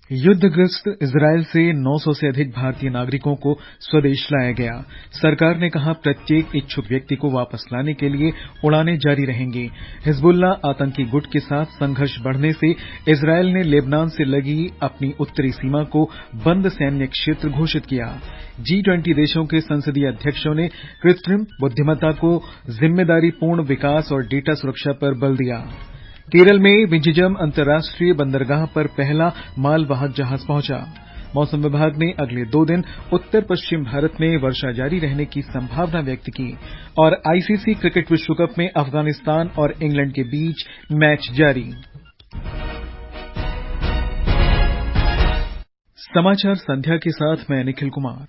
युद्धग्रस्त Israel से 900 से अधिक भारतीय नागरिकों को स्वदेश लाया गया। सरकार ने कहा प्रत्येक इच्छुक व्यक्ति को वापस लाने के लिए उड़ानें जारी रहेंगी। हिजबुल्लाह आतंकी गुट के साथ संघर्ष बढ़ने से इजरायल ने लेबनान से लगी अपनी उत्तरी सीमा को बंद सैन्य क्षेत्र घोषित किया। G20 देशों के संसदीय अध्यक्षों ने कृत्रिम बुद्धिमत्ता को जिम्मेदारीपूर्ण विकास और डेटा सुरक्षा पर बल दिया। केरल में विंझिजम अंतर्राष्ट्रीय बंदरगाह पर पहला मालवाहक जहाज पहुंचा। मौसम विभाग ने अगले 2 दिन उत्तर पश्चिम भारत में वर्षा जारी रहने की संभावना व्यक्त की। और आईसीसी क्रिकेट विश्व कप में अफगानिस्तान और इंग्लैंड के बीच मैच जारी। समाचार संध्या के साथ मैं निखिल कुमार।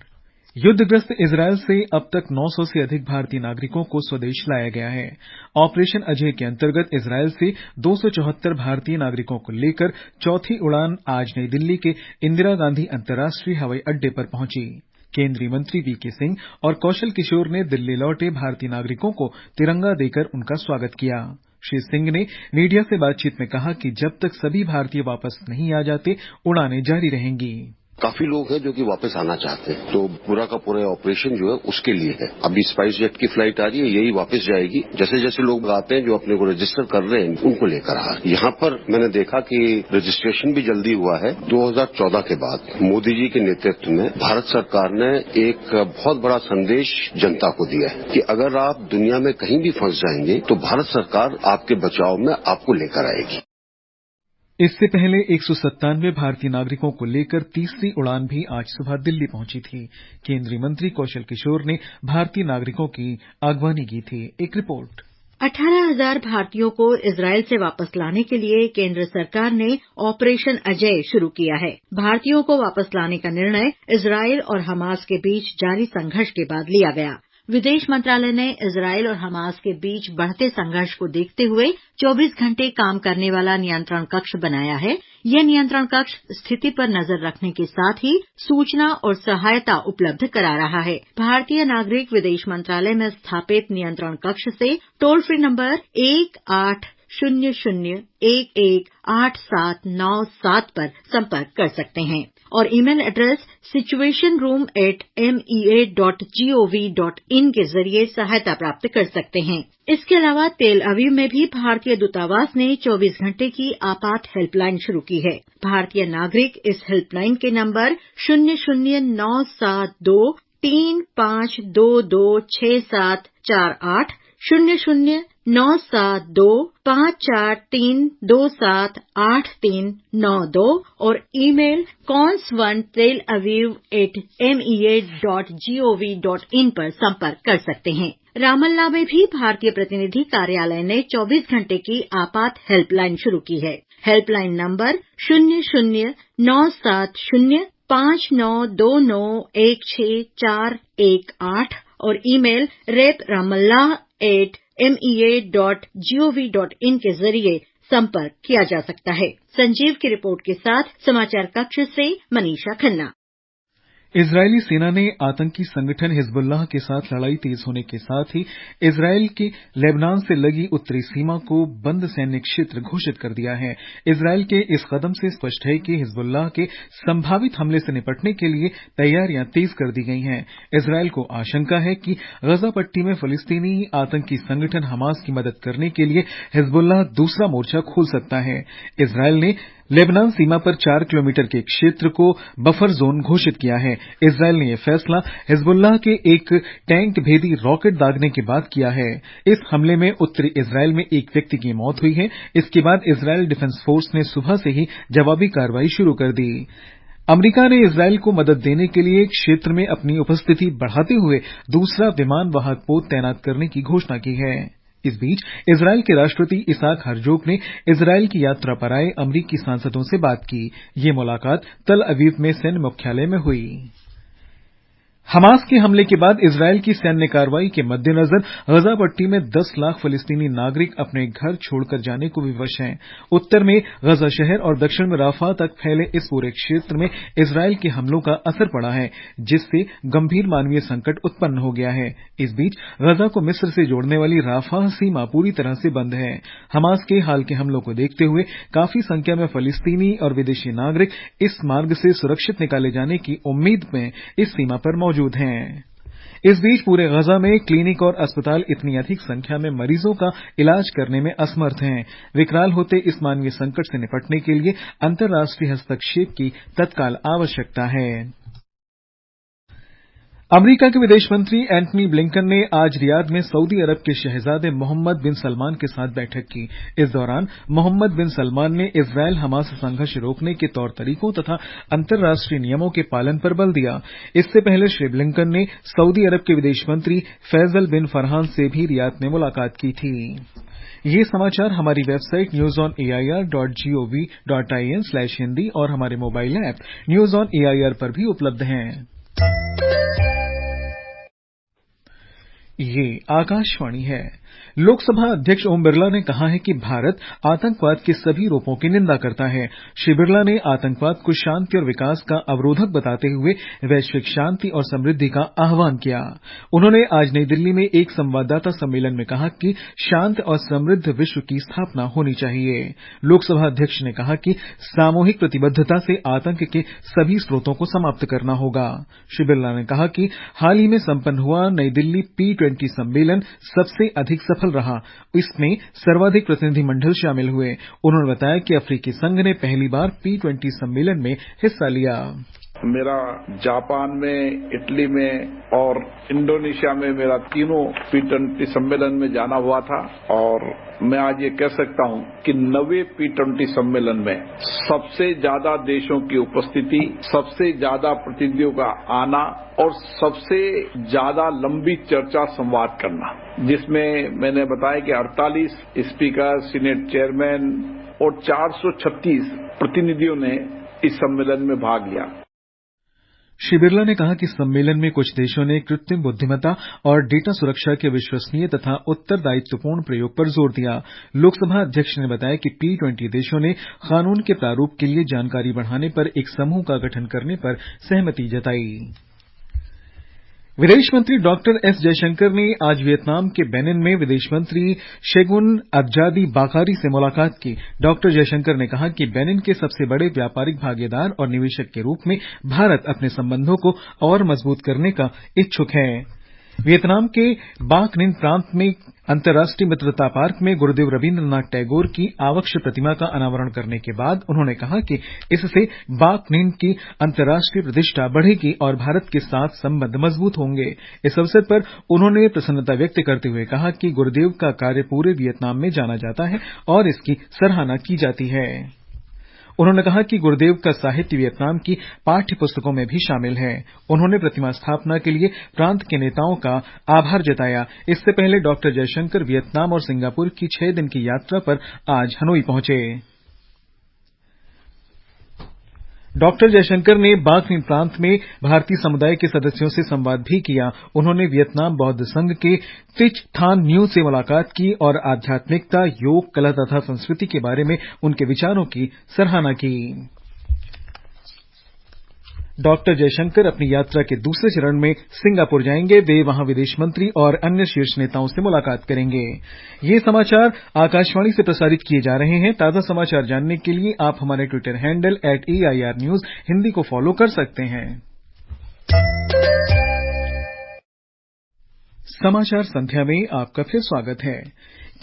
युद्धग्रस्त इजरायल से अब तक 900 से अधिक भारतीय नागरिकों को स्वदेश लाया गया है। ऑपरेशन अजय के अंतर्गत इजरायल से 274 भारतीय नागरिकों को लेकर चौथी उड़ान आज नई दिल्ली के इंदिरा गांधी अंतर्राष्ट्रीय हवाई अड्डे पर पहुंची। केंद्रीय मंत्री वीके सिंह और कौशल किशोर ने दिल्ली लौटे भारतीय नागरिकों को तिरंगा देकर उनका स्वागत किया। श्री सिंह ने मीडिया से बातचीत में कहा कि जब तक सभी भारतीय वापस नहीं आ जाते उड़ानें जारी रहेंगी। काफी लोग हैं जो कि वापस आना चाहते हैं, तो पूरा का पूरा ऑपरेशन जो है उसके लिए है। अभी स्पाइस जेट की फ्लाइट आ रही है, यही वापस जाएगी। जैसे जैसे लोग आते हैं जो अपने को रजिस्टर कर रहे हैं उनको लेकर आ। यहाँ पर मैंने देखा कि रजिस्ट्रेशन भी जल्दी हुआ है। 2014 के बाद मोदी जी के नेतृत्व में भारत सरकार ने एक बहुत बड़ा संदेश जनता को दिया है कि अगर आप दुनिया में कहीं भी फंस जाएंगे तो भारत सरकार आपके बचाव में आपको लेकर आएगी। इससे पहले 197 भारतीय नागरिकों को लेकर तीसरी उड़ान भी आज सुबह दिल्ली पहुंची थी। केंद्रीय मंत्री कौशल किशोर ने भारतीय नागरिकों की अगवानी की थी। एक रिपोर्ट। 18,000 भारतीयों को इजरायल से वापस लाने के लिए केंद्र सरकार ने ऑपरेशन अजय शुरू किया है। भारतीयों को वापस लाने का निर्णय इजरायल और हमास के बीच जारी संघर्ष के बाद लिया गया। विदेश मंत्रालय ने इजरायल और हमास के बीच बढ़ते संघर्ष को देखते हुए 24 घंटे काम करने वाला नियंत्रण कक्ष बनाया है। यह नियंत्रण कक्ष स्थिति पर नजर रखने के साथ ही सूचना और सहायता उपलब्ध करा रहा है। भारतीय नागरिक विदेश मंत्रालय में स्थापित नियंत्रण कक्ष से टोल फ्री नंबर 1800118797 पर संपर्क कर सकते हैं और ईमेल एड्रेस situationroom@mea.gov.in के जरिए सहायता प्राप्त कर सकते हैं। इसके अलावा तेल अवीव में भी भारतीय दूतावास ने 24 घंटे की आपात हेल्पलाइन शुरू की है। भारतीय नागरिक इस हेल्पलाइन के नंबर 0097235226748 0097254327832 और ईमेल cons1telaviv@mea.gov.in पर संपर्क कर सकते हैं। रामल्ला में भी भारतीय प्रतिनिधि कार्यालय ने 24 घंटे की आपात हेल्पलाइन शुरू की है। हेल्पलाइन नंबर 00972916418 और ईमेल rapramallah@mea.gov.in के जरिए संपर्क किया जा सकता है। संजीव की रिपोर्ट के साथ समाचार कक्ष से मनीषा खन्ना। इजरायली सेना ने आतंकी संगठन हिजबुल्लाह के साथ लड़ाई तेज होने के साथ ही इजरायल की लेबनान से लगी उत्तरी सीमा को बंद सैन्य क्षेत्र घोषित कर दिया है। इजरायल के इस कदम से स्पष्ट है कि हिजबुल्लाह के संभावित हमले से निपटने के लिए तैयारियां तेज कर दी गई हैं। इजरायल को आशंका है कि गजा पट्टी में फलस्तीनी आतंकी संगठन हमास की मदद करने के लिए हिजबुल्लाह दूसरा मोर्चा खोल सकता है। इजरायल ने लेबनान सीमा पर 4 किलोमीटर के क्षेत्र को बफर जोन घोषित किया है। इजरायल ने यह फैसला हिजबुल्लाह के एक टैंक भेदी रॉकेट दागने के बाद किया है। इस हमले में उत्तरी इजरायल में एक व्यक्ति की मौत हुई है। इसके बाद इजरायल डिफेंस फोर्स ने सुबह से ही जवाबी कार्रवाई शुरू कर दी। अमेरिका ने इजरायल को मदद देने के लिए क्षेत्र में अपनी उपस्थिति बढ़ाते हुए दूसरा विमान वाहक पोत तैनात करने की घोषणा की है। इस बीच इजरायल के राष्ट्रपति इसाक हर्जोग ने इजरायल की यात्रा पर आए अमरीकी सांसदों से बात की। ये मुलाकात तल अवीव में सैन्य मुख्यालय में हुई। हमास के हमले के बाद इजरायल की सैन्य कार्रवाई के मद्देनजर गजा पट्टी में 10 लाख फलस्तीनी नागरिक अपने घर छोड़कर जाने को विवश हैं। उत्तर में गजा शहर और दक्षिण में राफा तक फैले इस पूरे क्षेत्र में इजरायल के हमलों का असर पड़ा है, जिससे गंभीर मानवीय संकट उत्पन्न हो गया है। इस बीच गजा को मिस्र से जोड़ने वाली राफा सीमा पूरी तरह से बंद है। हमास के हाल के हमलों को देखते हुए काफी संख्या में फलस्तीनी और विदेशी नागरिक इस मार्ग से सुरक्षित निकाले जाने की उम्मीद में इस सीमा पर मौजूद हैं। इस बीच पूरे गजा में क्लिनिक और अस्पताल इतनी अधिक संख्या में मरीजों का इलाज करने में असमर्थ हैं। विकराल होते इस मानवीय संकट से निपटने के लिए अंतर्राष्ट्रीय हस्तक्षेप की तत्काल आवश्यकता है। अमेरिका के विदेश मंत्री एंटनी ब्लिंकन ने आज रियाद में सऊदी अरब के शहजादे मोहम्मद बिन सलमान के साथ बैठक की। इस दौरान मोहम्मद बिन सलमान ने इजरायल हमास संघर्ष रोकने के तौर तरीकों तथा अंतर्राष्ट्रीय नियमों के पालन पर बल दिया। इससे पहले श्री ब्लिंकन ने सऊदी अरब के विदेश मंत्री फैसल बिन फरहान से भी रियाद में मुलाकात की थी। ये समाचार हमारी वेबसाइट newsonair.gov.in/hindi और हमारे mobile app news on AIR पर भी उपलब्ध हैं। ये आकाशवाणी है। लोकसभा अध्यक्ष ओम बिरला ने कहा है कि भारत आतंकवाद के सभी रूपों की निंदा करता है। श्री बिरला ने आतंकवाद को शांति और विकास का अवरोधक बताते हुए वैश्विक शांति और समृद्धि का आह्वान किया। उन्होंने आज नई दिल्ली में एक संवाददाता सम्मेलन में कहा कि शांत और समृद्ध विश्व की स्थापना होनी चाहिए। लोकसभा अध्यक्ष ने कहा कि सामूहिक प्रतिबद्धता से आतंक के सभी स्रोतों को समाप्त करना होगा। श्री बिरला ने कहा कि हाल ही में संपन्न हुआ नई दिल्ली P20 सम्मेलन सबसे अधिक सफल रहा। इसमें सर्वाधिक प्रतिनिधिमंडल शामिल हुए। उन्होंने बताया कि अफ्रीकी संघ ने पहली बार P20 सम्मेलन में हिस्सा लिया। मेरा जापान में, इटली में और इंडोनेशिया में मेरा तीनों P20 सम्मेलन में जाना हुआ था और मैं आज ये कह सकता हूं कि 9वें P20 सम्मेलन में सबसे ज्यादा देशों की उपस्थिति, सबसे ज्यादा प्रतिनिधियों का आना और सबसे ज्यादा लंबी चर्चा संवाद करना, जिसमें मैंने बताया कि 48 स्पीकर, सीनेट चेयरमैन और 436 प्रतिनिधियों ने इस सम्मेलन में भाग लिया। श्री बिरला ने कहा कि सम्मेलन में कुछ देशों ने कृत्रिम बुद्धिमत्ता और डेटा सुरक्षा के विश्वसनीय तथा उत्तरदायित्वपूर्ण प्रयोग पर जोर दिया। लोकसभा अध्यक्ष ने बताया कि P20 देशों ने कानून के प्रारूप के लिए जानकारी बढ़ाने पर एक समूह का गठन करने पर सहमति जताई। विदेश मंत्री डॉक्टर एस जयशंकर ने आज वियतनाम के बेनिन में विदेश मंत्री शेगुन अब्जादी बाकारी से मुलाकात की। डॉक्टर जयशंकर ने कहा कि बेनिन के सबसे बड़े व्यापारिक भागीदार और निवेशक के रूप में भारत अपने संबंधों को और मजबूत करने का इच्छुक है। वियतनाम के बाक निन प्रांत में अंतर्राष्ट्रीय मित्रता पार्क में गुरुदेव रविन्द्रनाथ टैगोर की आवक्ष प्रतिमा का अनावरण करने के बाद उन्होंने कहा कि इससे बाक निन की अंतर्राष्ट्रीय प्रतिष्ठा बढ़ेगी और भारत के साथ संबंध मजबूत होंगे। इस अवसर पर उन्होंने प्रसन्नता व्यक्त करते हुए कहा कि गुरुदेव का कार्य पूरे वियतनाम में जाना जाता है और इसकी सराहना की जाती है। उन्होंने कहा कि गुरुदेव का साहित्य वियतनाम की पाठ्य पुस्तकों में भी शामिल है। उन्होंने प्रतिमा स्थापना के लिए प्रांत के नेताओं का आभार जताया। इससे पहले डॉक्टर जयशंकर वियतनाम और सिंगापुर की 6 दिन की यात्रा पर आज हनोई पहुंचे। डॉक्टर जयशंकर ने बाक निन प्रांत में भारतीय समुदाय के सदस्यों से संवाद भी किया। उन्होंने वियतनाम बौद्ध संघ के त्रिच थान न्यू से मुलाकात की और आध्यात्मिकता, योग, कला तथा संस्कृति के बारे में उनके विचारों की सराहना की। डॉक्टर जयशंकर अपनी यात्रा के दूसरे चरण में सिंगापुर जाएंगे। वे वहां विदेश मंत्री और अन्य शीर्ष नेताओं से मुलाकात करेंगे। ये समाचार आकाशवाणी से प्रसारित किए जा रहे हैं। ताजा समाचार जानने के लिए आप हमारे Twitter handle @AIR News Hindi को फॉलो कर सकते हैं। समाचार संध्या में आपका फिर स्वागत है।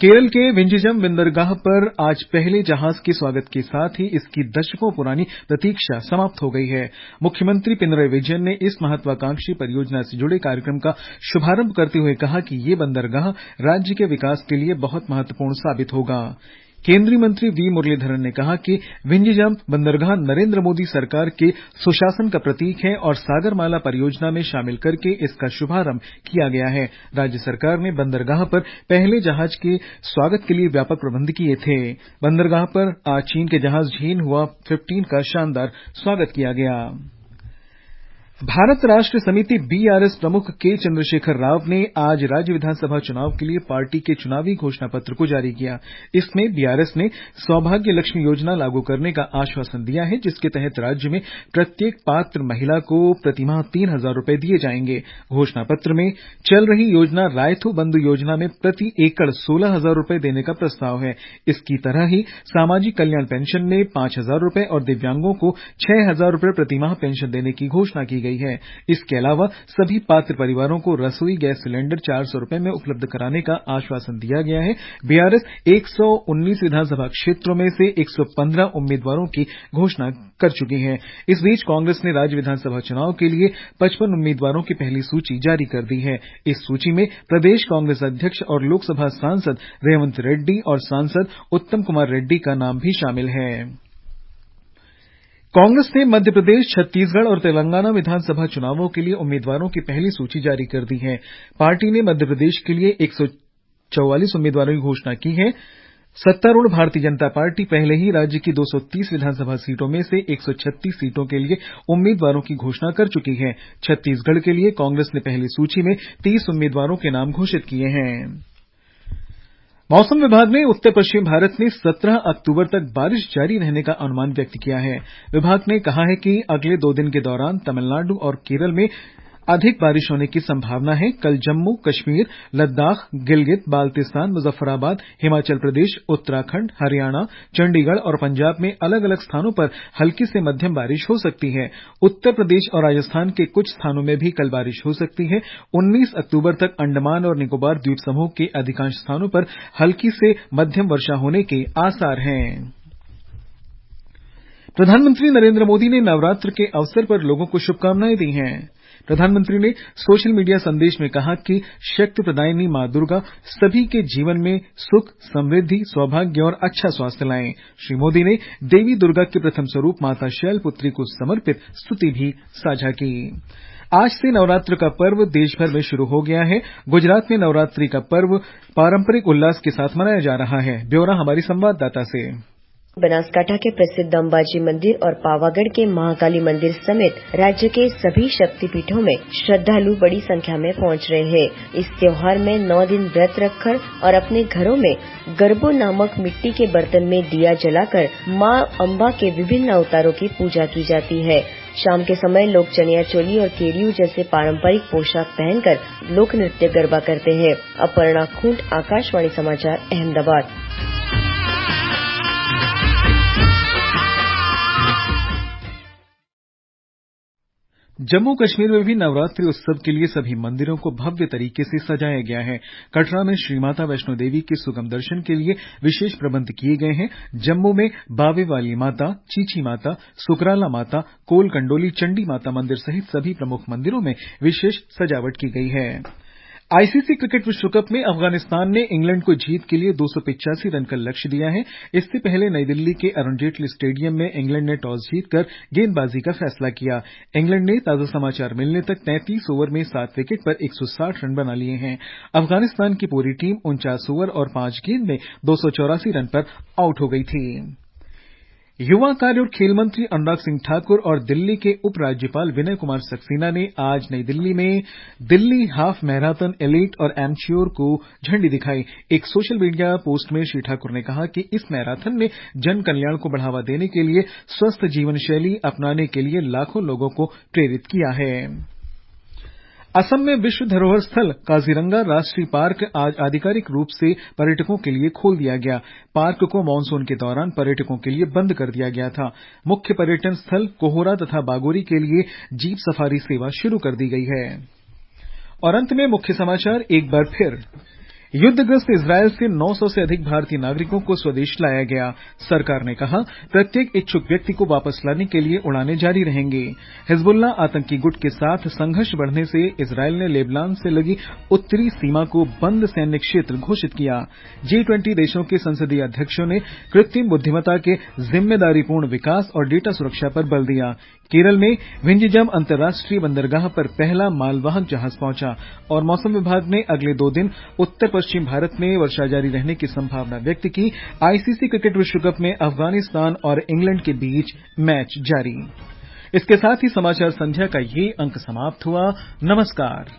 केरल के विंझिजम बंदरगाह पर आज पहले जहाज के स्वागत के साथ ही इसकी दशकों पुरानी प्रतीक्षा समाप्त हो गई है। मुख्यमंत्री पिनरई विजयन ने इस महत्वाकांक्षी परियोजना से जुड़े कार्यक्रम का शुभारंभ करते हुए कहा कि ये बंदरगाह राज्य के विकास के लिए बहुत महत्वपूर्ण साबित होगा। केंद्रीय मंत्री वी मुरलीधरन ने कहा कि विंझिजम बंदरगाह नरेंद्र मोदी सरकार के सुशासन का प्रतीक है और सागरमाला परियोजना में शामिल करके इसका शुभारंभ किया गया है। राज्य सरकार ने बंदरगाह पर पहले जहाज के स्वागत के लिए व्यापक प्रबंध किए थे। बंदरगाह पर आज चीन के जहाज झीन हुआ 15 का शानदार स्वागत किया गया। भारत राष्ट्र समिति बीआरएस प्रमुख के चंद्रशेखर राव ने आज राज्य विधानसभा चुनाव के लिए पार्टी के चुनावी घोषणा पत्र को जारी किया। इसमें बीआरएस ने सौभाग्य लक्ष्मी योजना लागू करने का आश्वासन दिया है, जिसके तहत राज्य में प्रत्येक पात्र महिला को प्रतिमाह 3,000 रुपए दिए जाएंगे। घोषणा पत्र में चल रही योजना रायथू बंधु योजना में प्रति एकड़ 16,000 रुपए देने का प्रस्ताव है। इसकी तरह ही सामाजिक कल्याण पेंशन में 5,000 रुपए और दिव्यांगों को 6,000 रुपए प्रतिमाह पेंशन देने की घोषणा की गई है। इसके अलावा सभी पात्र परिवारों को रसोई गैस सिलेंडर 400 रुपए में उपलब्ध कराने का आश्वासन दिया गया है। बीआरएस 119 विधानसभा क्षेत्रों में से 115 उम्मीदवारों की घोषणा कर चुकी है। इस बीच कांग्रेस ने राज्य विधानसभा चुनाव के लिए 55 उम्मीदवारों की पहली सूची जारी कर दी है। इस सूची में प्रदेश कांग्रेस अध्यक्ष और लोकसभा सांसद रेवंत रेड्डी और सांसद उत्तम कुमार रेड्डी का नाम भी शामिल है। कांग्रेस ने मध्य प्रदेश, छत्तीसगढ़ और तेलंगाना विधानसभा चुनावों के लिए उम्मीदवारों की पहली सूची जारी कर दी है। पार्टी ने मध्य प्रदेश के लिए 144 उम्मीदवारों की घोषणा की है। सत्तारूढ़ भारतीय जनता पार्टी पहले ही राज्य की 230 विधानसभा सीटों में से 136 सीटों के लिए उम्मीदवारों की घोषणा कर चुकी है। छत्तीसगढ़ के लिए कांग्रेस ने पहली सूची में 30 उम्मीदवारों के नाम घोषित किए हैं। मौसम विभाग ने उत्तर पश्चिम भारत में 17 अक्टूबर तक बारिश जारी रहने का अनुमान व्यक्त किया है। विभाग ने कहा है कि अगले 2 दिन के दौरान तमिलनाडु और केरल में अधिक बारिश होने की संभावना है। कल जम्मू कश्मीर, लद्दाख, गिलगित बाल्तिस्तान, मुजफ्फराबाद, हिमाचल प्रदेश, उत्तराखंड, हरियाणा, चंडीगढ़ और पंजाब में अलग अलग स्थानों पर हल्की से मध्यम बारिश हो सकती है। उत्तर प्रदेश और राजस्थान के कुछ स्थानों में भी कल बारिश हो सकती है। 19 अक्टूबर तक अंडमान और निकोबार द्वीप समूह के अधिकांश स्थानों पर हल्की से मध्यम वर्षा होने के आसार हैं। प्रधानमंत्री नरेंद्र मोदी ने नवरात्र के अवसर पर लोगों को शुभकामनाएं दी हैं। प्रधानमंत्री ने सोशल मीडिया संदेश में कहा कि शक्ति प्रदायिनी मां दुर्गा सभी के जीवन में सुख, समृद्धि, सौभाग्य और अच्छा स्वास्थ्य लाएं। श्री मोदी ने देवी दुर्गा के प्रथम स्वरूप माता शैलपुत्री को समर्पित स्तुति भी साझा की। आज से नवरात्र का पर्व देश भर में शुरू हो गया है। गुजरात में नवरात्रि का पर्व पारंपरिक उल्लास के साथ मनाया जा रहा है। ब्यौरा हमारी संवाददाता से। बनासकांठा के प्रसिद्ध अंबाजी मंदिर और पावागढ़ के महाकाली मंदिर समेत राज्य के सभी शक्तिपीठों में श्रद्धालु बड़ी संख्या में पहुंच रहे हैं। इस त्योहार में 9 दिन व्रत रखकर और अपने घरों में गरबो नामक मिट्टी के बर्तन में दिया जलाकर मां अम्बा के विभिन्न अवतारों की पूजा की जाती है। शाम के समय लोग चनिया चोली और केडियू जैसे पारंपरिक पोशाक पहनकर लोक नृत्य गरबा करते हैं। अपर्णा खूंट, आकाशवाणी समाचार, अहमदाबाद। जम्मू कश्मीर में भी नवरात्रि उत्सव के लिए सभी मंदिरों को भव्य तरीके से सजाया गया है। कटरा में श्री माता वैष्णो देवी के सुगम दर्शन के लिए विशेष प्रबंध किए गए हैं। जम्मू में बावे वाली माता, चीची माता, सुकराला माता, कोल कंडोली चंडी माता मंदिर सहित सभी प्रमुख मंदिरों में विशेष सजावट की गई है। आईसीसी क्रिकेट विश्व कप में अफगानिस्तान ने इंग्लैंड को जीत के लिए 285 रन का लक्ष्य दिया है। इससे पहले नई दिल्ली के अरुण जेटली स्टेडियम में इंग्लैंड ने टॉस जीतकर गेंदबाजी का फैसला किया। इंग्लैंड ने ताजा समाचार मिलने तक 33 ओवर में 7 विकेट पर 160 रन बना लिए हैं। अफगानिस्तान की पूरी टीम 49 ओवर और 5 गेंद में 284 रन पर आउट हो गई थी। युवा कार्य और खेल मंत्री अनुराग सिंह ठाकुर और दिल्ली के उपराज्यपाल विनय कुमार सक्सेना ने आज नई दिल्ली में दिल्ली हाफ मैराथन एलीट और एमेच्योर को झंडी दिखाई। एक सोशल मीडिया पोस्ट में श्री ठाकुर ने कहा कि इस मैराथन ने जन कल्याण को बढ़ावा देने के लिए स्वस्थ जीवन शैली अपनाने के लिए लाखों लोगों को प्रेरित किया है। असम में विश्व धरोहर स्थल काजीरंगा राष्ट्रीय पार्क आज आधिकारिक रूप से पर्यटकों के लिए खोल दिया गया। पार्क को मानसून के दौरान पर्यटकों के लिए बंद कर दिया गया था। मुख्य पर्यटन स्थल कोहोरा तथा बागोरी के लिए जीप सफारी सेवा शुरू कर दी गई है। और अंत में मुख्य समाचार एक बार फिर। युद्धग्रस्त इजरायल से 900 से अधिक भारतीय नागरिकों को स्वदेश लाया गया। सरकार ने कहा प्रत्येक इच्छुक व्यक्ति को वापस लाने के लिए उड़ानें जारी रहेंगी। हिजबुल्लाह आतंकी गुट के साथ संघर्ष बढ़ने से इजरायल ने लेबनान से लगी उत्तरी सीमा को बंद सैन्य क्षेत्र घोषित किया। G20 देशों के संसदीय अध्यक्षों ने कृत्रिम बुद्धिमत्ता के जिम्मेदारीपूर्ण विकास और डेटा सुरक्षा पर बल दिया। केरल में विंझिजम अंतर्राष्ट्रीय बंदरगाह पर पहला मालवाहक जहाज पहुंचा। और मौसम विभाग ने अगले 2 दिन उत्तर पश्चिम भारत में वर्षा जारी रहने की संभावना व्यक्त की। आईसीसी क्रिकेट विश्व कप में अफगानिस्तान और इंग्लैंड के बीच मैच जारी। इसके साथ ही समाचार संध्या का ये अंक समाप्त हुआ। नमस्कार।